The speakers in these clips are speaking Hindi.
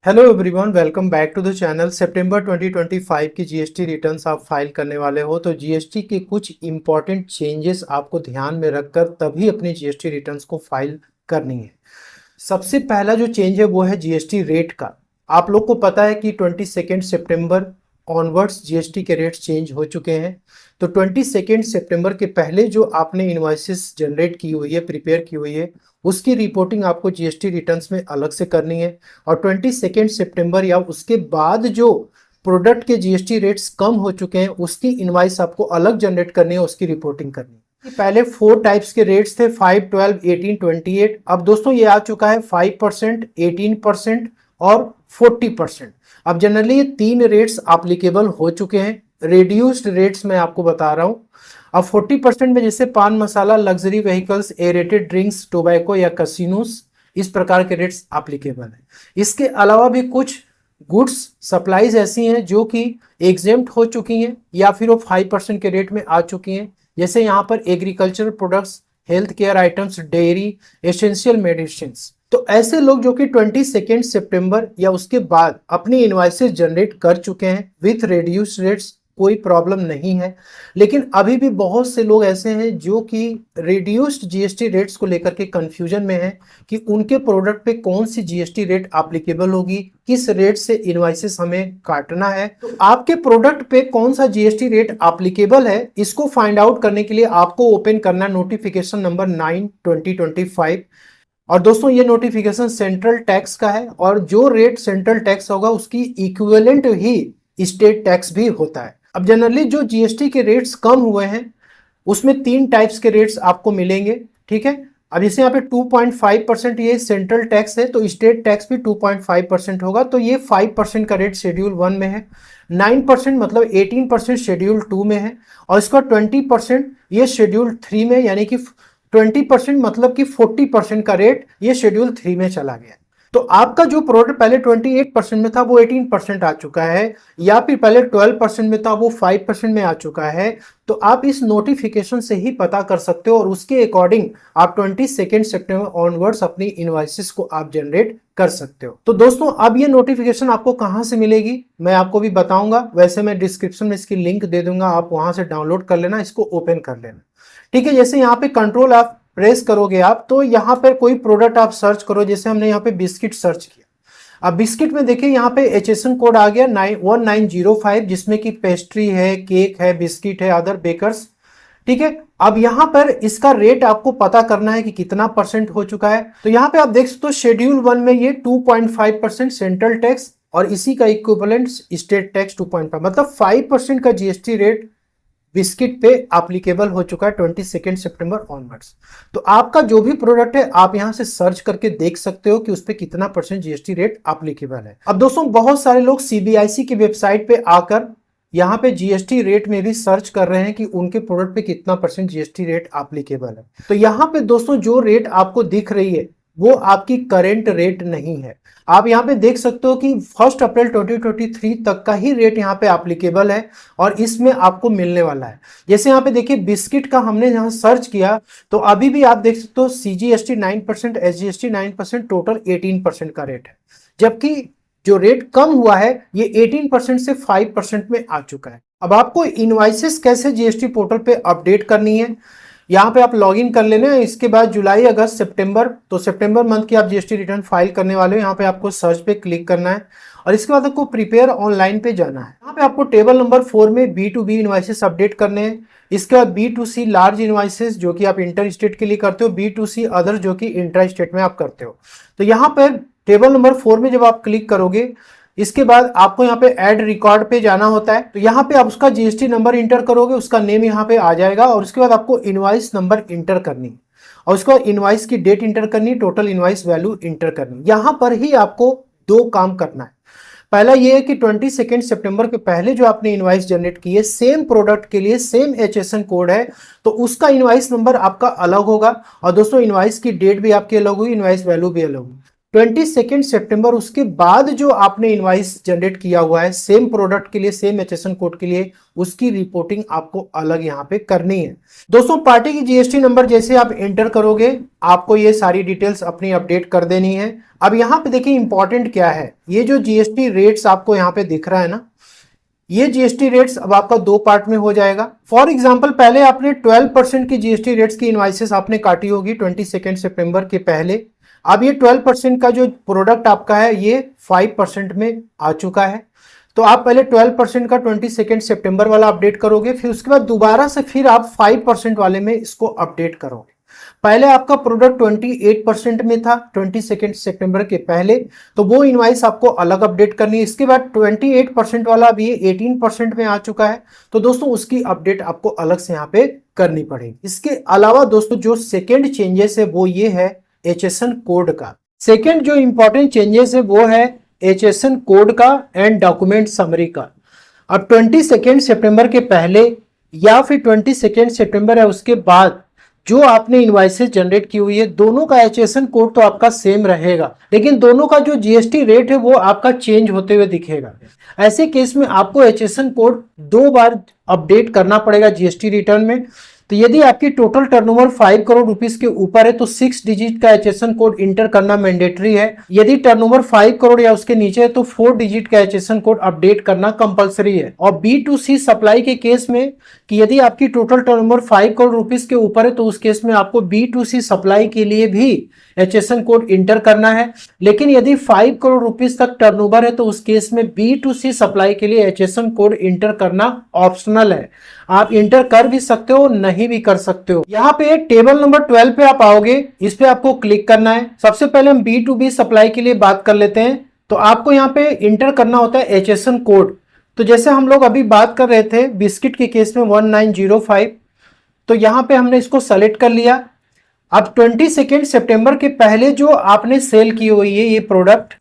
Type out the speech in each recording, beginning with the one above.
Hello everyone, welcome back to the channel. सितंबर 2025 की जीएसटी रिटर्न्स आप फाइल करने वाले हो तो जीएसटी के कुछ इंपॉर्टेंट चेंजेस आपको ध्यान में रखकर तभी अपनी जीएसटी रिटर्न्स को फाइल करनी है। सबसे पहला जो चेंज है वो है जीएसटी रेट का। आप लोग को पता है कि 22 सितंबर ऑनवर्ड्स जीएसटी के रेट्स चेंज हो चुके हैं। तो 22 सितंबर के पहले जो आपने इनवॉइसेस जनरेट की हुई है, प्रिपेयर की हुई है, उसकी रिपोर्टिंग आपको जीएसटी रिटर्न्स में अलग से करनी है। और 22 सितंबर या उसके बाद जो प्रोडक्ट के जीएसटी रेट्स कम हो चुके हैं उसकी इनवॉइस आपको अलग जनरेट करनी है, उसकी रिपोर्टिंग करनी है। पहले 4 टाइप्स के रेट्स थे, 5, 12, 18, 28। अब दोस्तों ये आ चुका है 5%, 18% और 40%। अब जनरली ये 3 रेट्स एप्लीकेबल हो चुके हैं। रिड्यूस्ड रेट्स मैं आपको बता रहा हूं। अब 40% में जैसे pan masala, luxury vehicles, aerated drinks, tobacco या कसिनोस, इस प्रकार के रेट्स एप्लीकेबल है। इसके अलावा भी कुछ गुड्स सप्लाईज ऐसी हैं जो कि एग्जेम्प्ट हो चुकी हैं या फिर वो 5% के रेट में आ चुकी हैं। जैसे यहाँ पर agricultural products, health care items, dairy, essential medicine. तो ऐसे लोग जो कि 22 सितंबर या उसके बाद अपनी इनवॉइसेस जनरेट कर चुके हैं विथ रिड्यूस्ड रेट्स, कोई प्रॉब्लम नहीं है। लेकिन अभी भी बहुत से लोग ऐसे हैं जो कि रिड्यूस्ड जीएसटी रेट्स को लेकर के कंफ्यूजन में हैं कि उनके प्रोडक्ट पे कौन सी जीएसटी रेट एप्लीकेबल होगी, किस रेट से इनवॉइसेस हमें काटना है। तो आपके प्रोडक्ट पे कौन सा जीएसटी रेट एप्लीकेबल है, इसको फाइंड आउट करने के लिए आपको ओपन करना नोटिफिकेशन नंबर 9/2025। और दोस्तों ये नोटिफिकेशन सेंट्रल टैक्स का है और जो रेट सेंट्रल टैक्स होगा उसकी इक्विवेलेंट ही स्टेट टैक्स भी होता है। अब जनरली जो जीएसटी के रेट्स कम हुए हैं उसमें 3 टाइप्स के रेट्स आपको मिलेंगे, ठीक है। अब जैसे यहाँ पे 2.5% ये सेंट्रल टैक्स है तो स्टेट टैक्स भी 2.5% होगा। तो ये 5% का रेट शेड्यूल 1 में है, 9% मतलब 18% शेड्यूल 2 में है, और इसका 20% ये शेड्यूल 3 में, यानी कि 20% मतलब कि 40% का रेट ये शेड्यूल 3 में चला गया। तो आपका जो प्रोडक्ट पहले 28% में था वो 18% आ चुका है, या फिर पहले 12% में था वो 5% में आ चुका है। तो आप इस नोटिफिकेशन से ही पता कर सकते हो और उसके अकॉर्डिंग आप 22 सितंबर ऑनवर्ड्स अपनी इनवॉइसेस को आप जनरेट कर सकते हो। तो दोस्तों अब ये नोटिफिकेशन आपको कहां से मिलेगी मैं आपको भी बताऊंगा। वैसे मैं डिस्क्रिप्शन में इसकी लिंक दे दूंगा, आप वहां से डाउनलोड कर लेना, इसको ओपन कर लेना, ठीक है। जैसे यहाँ पे कंट्रोल आप प्रेस करोगे आप तो यहाँ पर कोई प्रोडक्ट आप सर्च करो। जैसे हमने यहाँ पे बिस्किट सर्च किया। अब बिस्किट में देखिए यहाँ पे एचएसएन कोड आ गया 1905, जिसमें कि पेस्ट्री है, केक है, बिस्किट है, अदर बेकर्स, ठीक है। अब यहाँ पर इसका रेट आपको पता करना है कि कितना परसेंट हो चुका है। तो यहाँ पे आप देख सकते हो शेड्यूल 1 में ये 2.5% सेंट्रल टैक्स और इसी का इक्विवेलेंट स्टेट टैक्स 2.5, मतलब 5% का जीएसटी रेट बिस्किट पे एप्लीकेबल हो चुका है 22 सितंबर ऑनवर्ड्स। तो आपका जो भी प्रोडक्ट है आप यहां से सर्च करके देख सकते हो कि उस पे कितना परसेंट जीएसटी रेट एप्लीकेबल है। अब दोस्तों बहुत सारे लोग सीबीआईसी की वेबसाइट पे आकर यहाँ पे जीएसटी रेट में भी सर्च कर रहे हैं कि उनके प्रोडक्ट पे कितना परसेंट जीएसटी रेट एप्लीकेबल है। तो यहाँ पे दोस्तों जो रेट आपको दिख रही है वो आपकी करेंट रेट नहीं है। आप यहाँ पे देख सकते हो कि 1 अप्रैल 2023 तक का ही रेट यहाँ पे एप्लीकेबल है और इसमें आपको मिलने वाला है। जैसे यहाँ पे देखिए बिस्किट का हमने यहाँ सर्च किया तो अभी भी आप देख सकते हो सीजीएसटी 9%, एसजीएसटी 9%, टोटल 18% का रेट है। जबकि जो रेट कम हुआ है ये 18% से 5% में आ चुका है। अब आपको इनवॉइसेस कैसे जीएसटी पोर्टल पे अपडेट करनी है, यहाँ पे आप लॉगिन कर लेना है। इसके बाद जुलाई, अगस्त, सितंबर, तो सितंबर मंथ की आप जीएसटी रिटर्न फाइल करने वाले हो। यहाँ पे आपको सर्च पे क्लिक करना है और इसके बाद आपको प्रिपेयर ऑनलाइन पे जाना है। यहाँ पे आपको टेबल नंबर 4 में B2B इनवॉइसेस अपडेट करने हैं। इसके बाद B2C लार्ज इनवॉइसेस जो कि आप इंटर स्टेट के लिए करते हो, B2C अदर जो कि इंटर स्टेट में आप करते हो। तो यहाँ पे टेबल नंबर 4 में जब आप क्लिक करोगे इसके बाद आपको यहाँ पे ऐड रिकॉर्ड पे जाना होता है। तो यहाँ पे आप उसका जीएसटी नंबर इंटर करोगे, उसका नेम यहाँ पे आ जाएगा और उसके बाद आपको इनवॉइस नंबर इंटर करनी और उसके बाद इनवॉइस की डेट इंटर करनी, टोटल इनवॉइस वैल्यू इंटर करनी। यहाँ पर ही आपको 2 काम करना है। पहला ये है कि 22 सितंबर के पहले जो आपने इनवॉइस जनरेट की है सेम प्रोडक्ट के लिए सेम एचएसएन कोड है तो उसका इनवॉइस नंबर आपका अलग होगा और दोस्तों इनवॉइस की डेट भी आपकी अलग होगी, इनवॉइस वैल्यू भी अलग होगी। 22 सितंबर उसके बाद जो आपने इनवाइस जनरेट किया हुआ है सेम प्रोडक्ट के लिए, सेम एचएसएन कोड के लिए, उसकी रिपोर्टिंग आपको अलग यहाँ पे करनी है। दोस्तों पार्टी की जीएसटी नंबर जैसे आप एंटर करोगे आपको ये सारी डिटेल्स अपनी अपडेट कर देनी है। अब यहाँ पे देखिए इंपॉर्टेंट क्या है, ये जो जीएसटी रेट्स आपको यहाँ पे दिख रहा है ना, ये जीएसटी रेट्स अब आपका दो पार्ट में हो जाएगा। फॉर एग्जांपल पहले आपने 12% की जीएसटी रेट्स की इनवाइसेस आपने काटी होगी 22 सितंबर के पहले। अब ये 12% का जो प्रोडक्ट आपका है ये 5% में आ चुका है, तो आप पहले 12% का 22 सितंबर वाला अपडेट करोगे, फिर उसके बाद दोबारा से फिर आप 5% वाले में इसको अपडेट करोगे। पहले आपका प्रोडक्ट 28% में था 22 सितंबर के पहले, तो वो इनवाइस आपको अलग अपडेट करनी है। इसके बाद 28% वाला अब ये 18% में आ चुका है, तो दोस्तों उसकी अपडेट आपको अलग से यहाँ पे करनी पड़ेगी। इसके अलावा दोस्तों जो सेकेंड चेंजेस है वो ये है एचएसएन कोड का। सेकेंड जो इंपॉर्टेंट चेंजेस है वो है एचएसएन कोड का एंड डॉक्यूमेंट समरी का। अब 22 सितंबर के पहले या फिर 22 सितंबर है उसके बाद जो आपने इनवाइसेस जनरेट की हुई है, दोनों का एचएसएन कोड तो आपका सेम रहेगा, लेकिन दोनों का जो जीएसटी रेट है वो आपका चेंज होते हुए दिखेगा। ऐसे केस में आपको एचएसएन कोड 2 बार अपडेट करना पड़ेगा जीएसटी रिटर्न में। तो यदि आपकी टोटल टर्नओवर 5 करोड़ रुपीस के ऊपर है तो 6 डिजिट का एचएसएन कोड इंटर करना मैंडेटरी है। यदि टर्नओवर 5 करोड़ या उसके नीचे है तो 4 डिजिट का एचएसएन कोड अपडेट करना कंपलसरी है। और B2C सप्लाई के केस में कि यदि आपकी टोटल टर्नओवर 5 करोड़ रुपीस के ऊपर है तो उस केस में आपको B2C सप्लाई के लिए भी एचएसएन कोड इंटर करना है। लेकिन यदि 5 करोड़ रुपीस तक टर्नओवर है तो उस केस में B2C सप्लाई के लिए एचएसएन कोड इंटर करना ऑप्शनल है। आप इंटर कर भी सकते हो, नहीं भी कर सकते हो। यहाँ पे टेबल नंबर 12 पे आप आओगे, इस पे आपको क्लिक करना है। सबसे पहले हम B2B सप्लाई के लिए बात कर लेते हैं। तो आपको यहाँ पे इंटर करना होता है एचएसएन कोड। तो जैसे हम लोग अभी बात कर रहे थे बिस्किट के केस में 1905, तो यहाँ पे हमने इसको सेलेक्ट कर लिया। अब 22 सितंबर के पहले जो आपने सेल की हुई है ये प्रोडक्ट,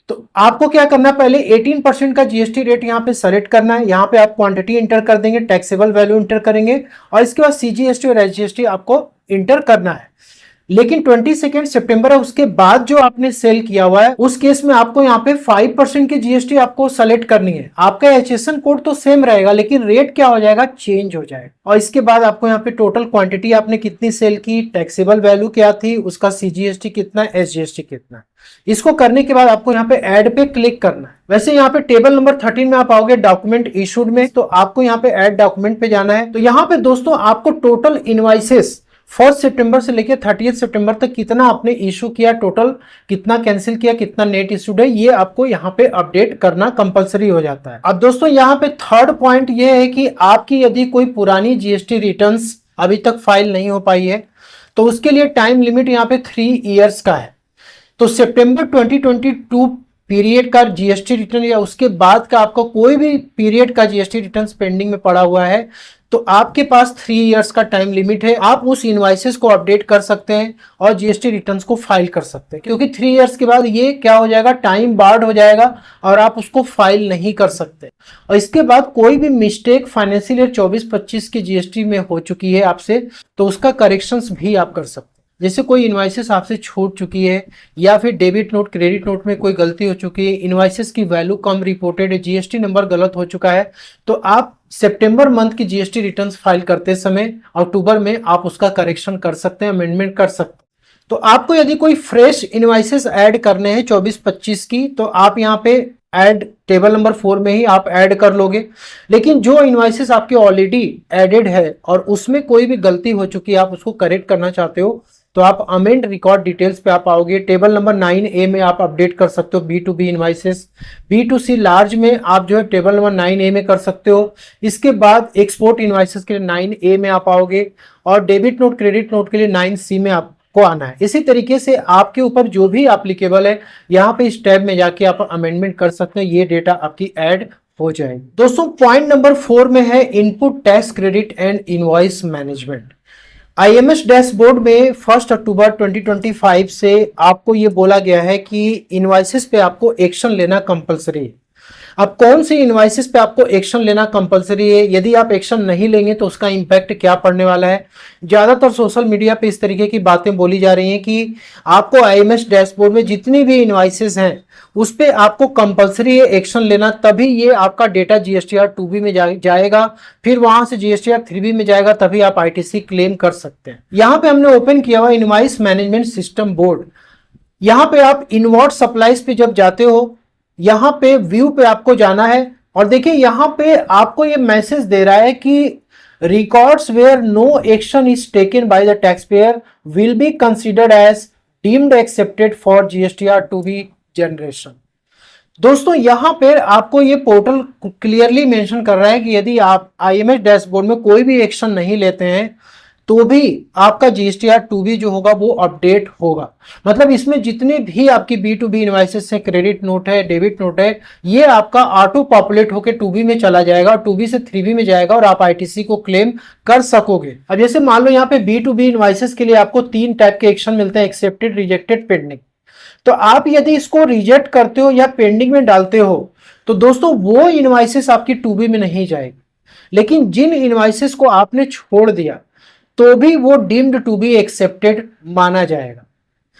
तो आपको क्या करना है, पहले 18% का जीएसटी रेट यहाँ पे सेलेक्ट करना है। यहाँ पे आप क्वांटिटी इंटर कर देंगे, टैक्सेबल वैल्यू इंटर करेंगे और इसके बाद सीजीएसटी और एसजीएसटी आपको इंटर करना है। लेकिन 22 सितंबर है उसके बाद जो आपने सेल किया हुआ है उस केस में आपको यहाँ पे 5% की जीएसटी आपको सेलेक्ट करनी है। आपका एचएसएन कोड तो सेम रहेगा लेकिन रेट क्या हो जाएगा, चेंज हो जाएगा। और इसके बाद आपको यहाँ पे टोटल क्वांटिटी आपने कितनी सेल की, टैक्सेबल वैल्यू क्या थी, उसका सीजीएसटी कितना, एसजीएसटी कितना। इसको करने के बाद आपको यहाँ पे ऐड पे क्लिक करना है। वैसे यहाँ पे टेबल नंबर 13 में आप आओगे डॉक्यूमेंट इशूड में, तो आपको यहाँ पे ऐड डॉक्यूमेंट पे जाना है। तो यहाँ पे दोस्तों आपको टोटल इनवाइसेस 1 सितंबर से लेकर 30 सितंबर तक कितना आपने इशू किया, टोटल कितना कैंसिल किया, कितना नेट इशूड है, ये आपको यहाँ पे अपडेट करना कंपलसरी हो जाता है। अब दोस्तों यहाँ पे थर्ड पॉइंट ये है कि आपकी यदि कोई पुरानी जीएसटी रिटर्न्स अभी तक फाइल नहीं हो पाई है तो उसके लिए टाइम लिमिट यहाँ पे 3 इयर्स का है। तो सितंबर 2022 पीरियड का जीएसटी रिटर्न या उसके बाद का आपका कोई भी पीरियड का जीएसटी रिटर्न पेंडिंग में पड़ा हुआ है तो आपके पास 3 इयर्स का टाइम लिमिट है। आप उस इनवाइसेस को अपडेट कर सकते हैं और जीएसटी रिटर्न्स को फाइल कर सकते हैं, क्योंकि 3 इयर्स के बाद ये क्या हो जाएगा, टाइम बार्ड हो जाएगा और आप उसको फाइल नहीं कर सकते। और इसके बाद कोई भी मिस्टेक फाइनेंशियल ईयर 24-25 की जीएसटी में हो चुकी है आपसे तो उसका करेक्शंस भी आप कर सकते हैं। जैसे कोई इनवाइसेस आपसे छूट चुकी है या फिर डेबिट नोट क्रेडिट नोट में कोई गलती हो चुकी है, इनवाइसेस की वैल्यू कम रिपोर्टेड है, जीएसटी नंबर गलत हो चुका है, तो आप सितंबर मंथ की जीएसटी रिटर्न्स फाइल करते समय अक्टूबर में आप उसका करेक्शन कर सकते हैं, अमेंडमेंट कर सकते हैं। तो आपको यदि कोई फ्रेश इनवाइसेस ऐड करने हैं 24-25 की तो आप यहाँ पे ऐड टेबल नंबर 4 में ही आप ऐड कर लोगे। लेकिन जो इनवाइसेस आपके ऑलरेडी एडेड है और उसमें कोई भी गलती हो चुकी है, आप उसको करेक्ट करना चाहते हो तो आप अमेंड रिकॉर्ड डिटेल्स पे आप आओगे। टेबल नंबर 9A में आप अपडेट कर सकते हो B2B इनवाइसेस। B2C लार्ज में आप जो है टेबल नंबर 9A में कर सकते हो। इसके बाद एक्सपोर्ट इनवाइसेस के लिए 9A में आप आओगे और डेबिट नोट क्रेडिट नोट के लिए 9C में आपको आना है। इसी तरीके से आपके ऊपर जो भी एप्लीकेबल है यहाँ पे इस टैब में जाके आप अमेंडमेंट कर सकते हैं, ये डेटा आपकी ऐड हो जाएगी। दोस्तों पॉइंट नंबर 4 में है input tax credit and invoice management. IMS dashboard में 1 अक्टूबर 2025 से आपको ये बोला गया है कि इनवॉइसेस पे आपको एक्शन लेना कंपलसरी है। अब कौन सी इनवॉइसेस पे आपको एक्शन लेना कंपलसरी है, यदि आप एक्शन नहीं लेंगे तो उसका इंपैक्ट क्या पड़ने वाला है। ज्यादातर सोशल मीडिया पे इस तरीके की बातें बोली जा रही हैं कि आपको आईएमएस डैशबोर्ड में जितनी भी इनवॉइसेस हैं उस पे आपको कंपलसरी है एक्शन लेना, तभी ये आपका डेटा जीएसटीआर 2B में जाएगा, फिर वहां से जीएसटीआर 3B में जाएगा, तभी आप आईटीसी क्लेम कर सकते हैं। यहाँ पे हमने ओपन किया हुआ इनवॉइस मैनेजमेंट सिस्टम बोर्ड। यहाँ पे आप इनवर्ट सप्लाईज पे जब जाते हो, यहाँ पे व्यू पे आपको जाना है और देखिए यहाँ पे आपको ये मैसेज दे रहा है कि records where no action is taken by the tax payer will be considered as deemed accepted for GSTR 2B generation. दोस्तों यहाँ पे आपको ये पोर्टल क्लियरली मेंशन कर रहा है कि यदि आप आईएमएस डैशबोर्ड में कोई भी एक्शन नहीं लेते हैं तो भी आपका जीएसटीआर 2B जो होगा वो अपडेट होगा। मतलब इसमें जितने भी आपकी B2B इनवॉइसेस है, क्रेडिट नोट है, डेबिट नोट है, ये आपका ऑटो पॉपुलेट होकर 2B में चला जाएगा और 2B से 3B में जाएगा और आप आईटीसी को क्लेम कर सकोगे। अब जैसे मान लो यहाँ पे B2B इनवॉइसेस के लिए आपको 3 टाइप के एक्शन मिलते हैं, एक्सेप्टेड, रिजेक्टेड, पेंडिंग। तो आप यदि इसको रिजेक्ट करते हो या पेंडिंग में डालते हो तो दोस्तों वो इनवॉइसेस आपकी 2B में नहीं जाएगी, लेकिन जिन इनवॉइसेस को आपने छोड़ दिया तो भी वो डीम्ड टू बी एक्सेप्टेड माना जाएगा।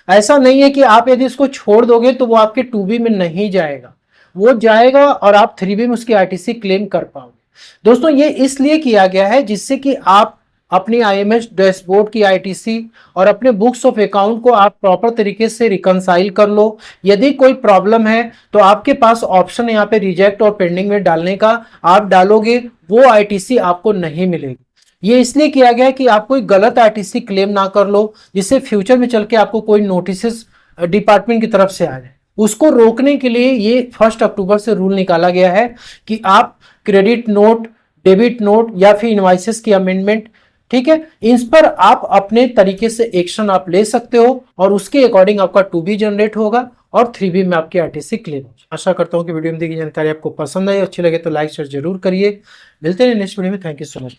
ऐसा नहीं है कि आप यदि इसको छोड़ दोगे तो वो आपके 2B में नहीं जाएगा, वो जाएगा और आप 3B में उसकी आईटीसी क्लेम कर पाओगे। दोस्तों ये इसलिए किया गया है जिससे कि आप अपनी आईएमएस डैशबोर्ड की आईटीसी और अपने बुक्स ऑफ अकाउंट को आप प्रॉपर तरीके से रिकंसाइल कर लो। यदि कोई प्रॉब्लम है तो आपके पास ऑप्शन यहाँ पे रिजेक्ट और पेंडिंग में डालने का, आप डालोगे वो आईटीसी आपको नहीं मिलेगी। ये इसलिए किया गया है कि आप कोई गलत आईटीसी क्लेम ना कर लो जिससे फ्यूचर में चल के आपको कोई नोटिस डिपार्टमेंट की तरफ से आ जाए। उसको रोकने के लिए ये 1 अक्टूबर से रूल निकाला गया है कि आप क्रेडिट नोट, डेबिट नोट या फिर इनवॉइसेस की अमेंडमेंट, ठीक है, इन पर आप अपने तरीके से एक्शन आप ले सकते हो और उसके अकॉर्डिंग आपका 2B जनरेट होगा और 3B में आपकी आईटीसी क्लेम हो। आशा करता हूं कि वीडियो में दी गई जानकारी आपको पसंद आई, अच्छी लगे तो लाइक शेयर जरूर करिए। मिलते हैं नेक्स्ट वीडियो में। Thank you so much.